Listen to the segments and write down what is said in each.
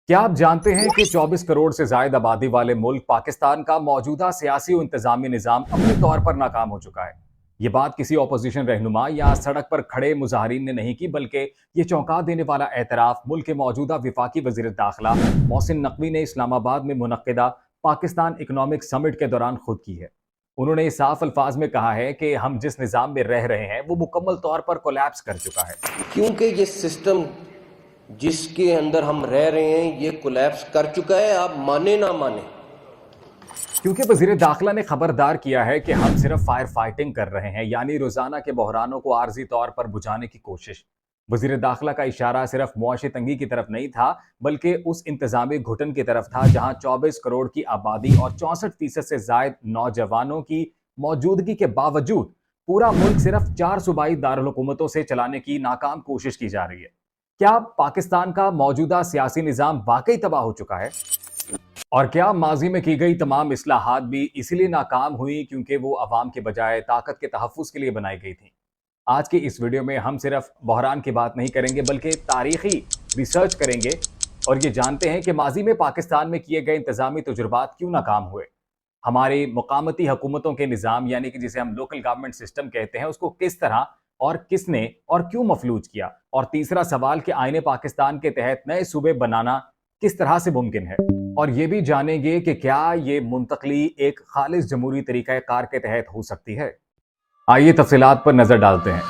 क्या आप जानते हैं कि 24 करोड़ से ज्यादा आबादी वाले मुल्क पाकिस्तान का मौजूदा सियासी और इंतजामी निजाम अपने तौर पर नाकाम हो चुका है। ये बात किसी ऑपोजिशन रहनुमा या सड़क पर खड़े मुजाहरीन ने नहीं की, बल्कि ये चौंका देने वाला एतराफ मुल्क के मौजूदा विफाकी वजीर दाखिला मोहसिन नकवी ने इस्लामाबाद में मुनक्किदा पाकिस्तान इकोनॉमिक समिट के दौरान खुद की है। उन्होंने साफ अल्फाज में कहा है कि हम जिस निजाम में रह रहे हैं वो मुकम्मल तौर पर कोलैप्स कर चुका है, क्योंकि ये सिस्टम जिसके अंदर हम रह रहे हैं ये कोलैप्स कर चुका है, आप माने ना माने। क्योंकि वजीर दाखिला ने खबरदार किया है कि हम सिर्फ फायर फाइटिंग कर रहे हैं, यानी रोजाना के बहरानों को आर्जी तौर पर बुझाने की कोशिश। वजीर दाखिला का इशारा सिर्फ मुआशी तंगी की तरफ नहीं था, बल्कि उस इंतजामी घुटन की तरफ था जहां 24 करोड़ की आबादी और 64% से जायद नौजवानों की मौजूदगी के बावजूद पूरा मुल्क सिर्फ 4 सूबाई दारुल हुकूमतों से चलाने की नाकाम कोशिश की जा रही है। क्या पाकिस्तान का मौजूदा सियासी निजाम वाकई तबाह हो चुका है? और क्या माजी में की गई तमाम इस्लाहात भी इसीलिए नाकाम हुई क्योंकि वो अवाम के बजाय ताकत के तहफ़्फ़ुज़ के लिए बनाई गई थी? आज की इस वीडियो में हम सिर्फ बहरान की बात नहीं करेंगे, बल्कि तारीखी रिसर्च करेंगे और ये जानते हैं कि माजी में पाकिस्तान में किए गए इंतजामी तजुर्बात क्यों नाकाम हुए। हमारी मुकामती हुकूमतों के निज़ाम, यानी कि जिसे हम लोकल गवर्नमेंट सिस्टम कहते हैं, उसको किस तरह और किसने और क्यों मफलूज किया। और तीसरा सवाल कि आईने पाकिस्तान के तहत नए सूबे बनाना किस तरह से मुमकिन है। और ये भी जानेंगे कि क्या ये मुंतकली एक खालिस जमहूरी तरीक़ा कार के तहत हो सकती है। आइए तफसीलात पर नजर डालते हैं।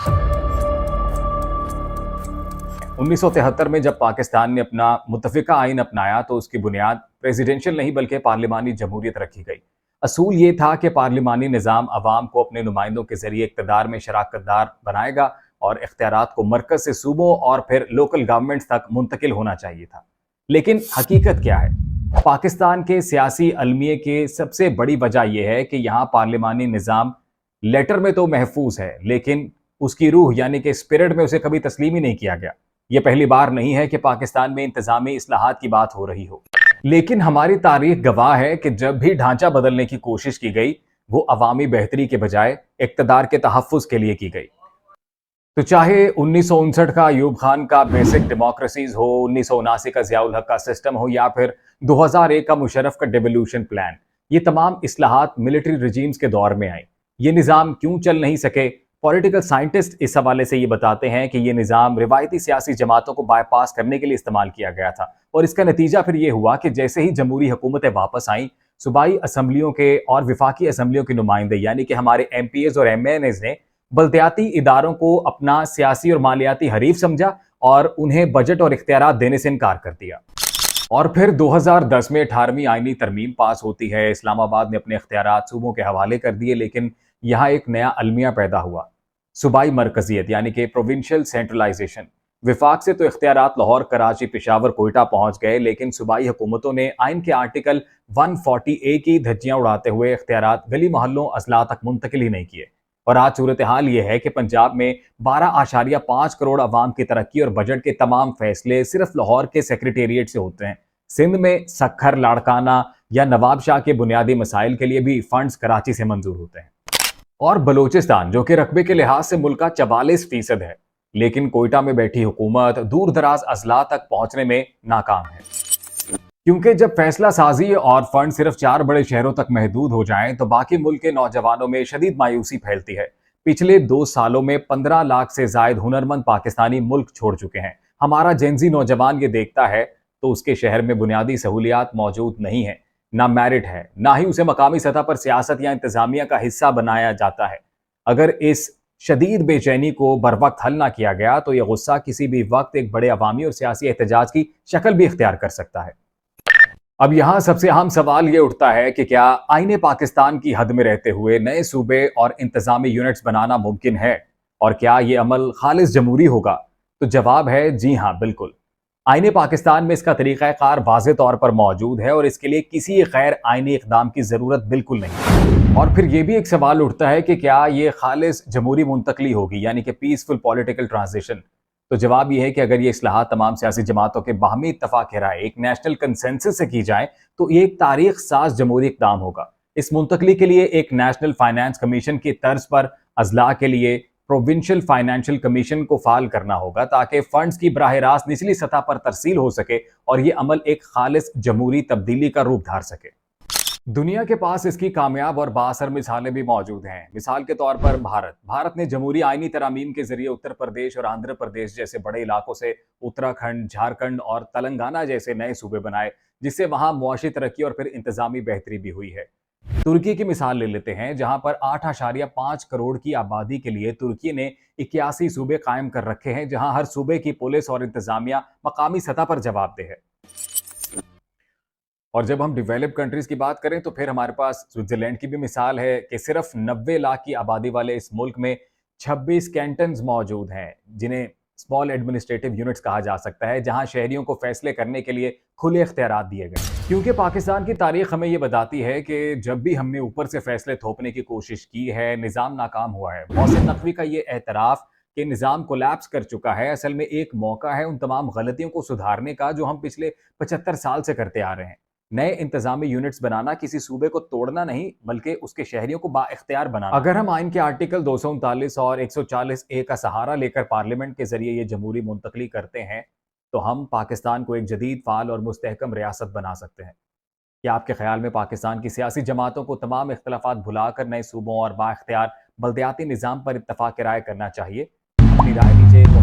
1973 में जब पाकिस्तान ने अपना मुतफ़िका आइन अपनाया तो उसकी बुनियाद प्रेसिडेंशियल नहीं बल्कि पार्लिमानी जमहूरियत रखी गई। असूल ये था कि पार्लिमानी निज़ाम अवाम को अपने नुमाइंदों के जरिए इक़्तिदार में शराकतदार बनाएगा और इख्तियारात को मरकज से सूबों और फिर लोकल गवर्नमेंट्स तक मुंतकिल होना चाहिए था। लेकिन हकीकत क्या है? पाकिस्तान के सियासी अलमिये की सबसे बड़ी वजह यह है कि यहाँ पार्लिमानी निज़ाम लेटर में तो महफूज है, लेकिन उसकी रूह यानी कि स्पिरिट में उसे कभी तस्लीम ही नहीं किया गया। यह पहली बार नहीं है कि पाकिस्तान में इंतजामी इस्लाहात की बात हो रही हो, लेकिन हमारी तारीख गवाह है कि जब भी ढांचा बदलने की कोशिश की गई वो अवामी बेहतरी के बजाय इक़्तिदार के तहफ़्फ़ुज़ के लिए की गई। तो चाहे 1959 का अयूब खान का बेसिक डेमोक्रेसीज हो, 1979 का ज़ियाउल हक का सिस्टम हो, या फिर 2001 का मुशर्रफ का डेवोल्यूशन प्लान, ये तमाम इस्लाहात मिलिट्री रिजीम्स के दौर में आए। ये निज़ाम क्यों चल नहीं सके? पॉलिटिकल साइंटिस्ट इस हवाले से ये बताते हैं कि ये निज़ाम रिवायती सियासी जमातों को बाईपास करने के लिए इस्तेमाल किया गया था, और इसका नतीजा फिर ये हुआ कि जैसे ही जमहूरी हुकूमतें वापस आईं, सूबाई असम्बलियों के और विफाकी असम्बलियों के नुमाइंदे यानी कि हमारे MPAs और MNAs ने बल्दियाती इदारों को अपना सियासी और मालियाती हरीफ समझा और उन्हें बजट और इख्तियारात देने से इनकार कर दिया। और फिर 2010 में 18वीं आईनी तरमीम पास होती है। इस्लामाबाद ने अपने इख्तियारात सूबों के हवाले कर दिए, लेकिन यहाँ एक नया अलमिया पैदा हुआ, सूबाई मरकजियत यानी कि प्रोविंशियल सेंट्रलाइजेशन। विफाक से तो इख्तियारात लाहौर, कराची, पेशावर, कोयटा पहुंच गए, लेकिन सूबाई हुकूमतों ने आइन के आर्टिकल 140A की धज्जियां उड़ाते हुए इख्तियारात गली मोहल्लों, अजला तक मुंतकिल ही नहीं किए। और आज सूरत हाल ये है कि पंजाब में 12.5 करोड़ अवाम की तरक्की और बजट के तमाम फैसले सिर्फ लाहौर के सेक्रेटेरिएट से होते हैं। सिंध में सखर, लाड़काना या नवाब शाह के बुनियादी मसाइल के लिए भी फंड्स कराची से मंजूर होते हैं। और बलोचिस्तान, जो कि रकबे के लिहाज से मुल्क का 44% है, लेकिन कोयटा में बैठी हुकूमत दूर दराज अजला तक पहुंचने में नाकाम है, क्योंकि जब फैसला साजी और फंड सिर्फ 4 बड़े शहरों तक महदूद हो जाएं तो बाकी मुल्क के नौजवानों में शदीद मायूसी फैलती है। पिछले 2 सालों में 15 लाख से जायद हुनरमंद पाकिस्तानी मुल्क छोड़ चुके हैं। हमारा जेंजी नौजवान ये देखता है तो उसके शहर में बुनियादी सहूलियात मौजूद नहीं है, ना मेरिट है, ना ही उसे मकामी सतह पर सियासत या इंतजामिया का हिस्सा बनाया जाता है। अगर इस शदीद बेचैनी को बर वक्त हल ना किया गया तो यह गुस्सा किसी भी वक्त एक बड़े अवामी और सियासी एहतजाज की शक्ल भी इख्तियार कर सकता है। अब यहाँ सबसे अहम सवाल ये उठता है कि क्या आईने पाकिस्तान की हद में रहते हुए नए सूबे और इंतजामी यूनिट्स बनाना मुमकिन है, और क्या ये अमल खालिस जमहूरी होगा? तो जवाब है जी हाँ, बिल्कुल। आईने पाकिस्तान में इसका तरीक़ाकार वाज़े तौर पर मौजूद है और इसके लिए किसी गैर आईनी इक़दाम की ज़रूरत बिल्कुल नहीं। और फिर ये भी एक सवाल उठता है कि क्या ये खालिस जमहूरी मुंतकली होगी, यानी कि पीसफुल पॉलिटिकल ट्रांजिशन? तो जवाब यह है कि अगर ये इस्लाहात तमाम सियासी जमातों के बाहमी इत्तफाक राय एक नेशनल कंसेंसस से की जाए तो ये एक तारीख साज जमहूरी इक़दाम होगा। इस मुंतकली के लिए एक नेशनल फाइनेंस कमीशन की तर्ज पर अजला के लिए प्रोविंशियल फाइनेंशियल कमीशन को फाल करना होगा ताकि फंड्स की बराह रास्त निचली सतह पर तरसील हो सके और ये अमल एक खालिस जमहूरी तब्दीली का रूप धार सके। दुनिया के पास इसकी कामयाब और बाअसर मिसालें भी मौजूद हैं। मिसाल के तौर पर भारत ने जमहूरी आईनी तरामीम के जरिए उत्तर प्रदेश और आंध्र प्रदेश जैसे बड़े इलाकों से उत्तराखंड, झारखंड और तेलंगाना जैसे नए सूबे बनाए, जिससे वहां मुआशी तरक्की और फिर इंतजामी बेहतरी भी हुई है। तुर्की की मिसाल ले लेते हैं, जहां पर 8.5 करोड़ की आबादी के लिए तुर्की ने 81 सूबे कायम कर रखे हैं, जहां हर सूबे की पुलिस और इंतजामिया मकामी सतह पर जवाबदेह है। और जब हम डेवलप्ड कंट्रीज की बात करें तो फिर हमारे पास स्विट्जरलैंड की भी मिसाल है कि सिर्फ 90 लाख की आबादी वाले इस मुल्क में 26 कैंटन्स मौजूद हैं, जिन्हें स्मॉल एडमिनिस्ट्रेटिव यूनिट्स कहा जा सकता है, जहां शहरियों को फैसले करने के लिए खुले इख्तियारात दिए गए। क्योंकि पाकिस्तान की तारीख हमें ये बताती है कि जब भी हमने ऊपर से फैसले थोपने की कोशिश की है, निज़ाम नाकाम हुआ है। मोहसिन नकवी का ये एतराफ़ कि निज़ाम कोलैप्स कर चुका है, असल में एक मौका है उन तमाम गलतियों को सुधारने का जो हम पिछले 75 साल से करते आ रहे हैं। नए इंतजामी यूनिट्स बनाना किसी सूबे को तोड़ना नहीं, बल्कि उसके शहरियों को बाइख्तियार बनाना। अगर हम आइन के आर्टिकल 239 और 140A का सहारा लेकर पार्लियामेंट के जरिए ये जमहूरी मुंतकली करते हैं, तो हम पाकिस्तान को एक जदीद, फाल और मुस्तहकम रियासत बना सकते हैं। क्या आपके ख्याल में पाकिस्तान की सियासी जमातों को तमाम इख्तलाफात भुलाकर नए सूबों और बाइख्तियार बल्दियाती निज़ाम पर इत्तफाक राय करना चाहिए? अपनी राय दीजिए।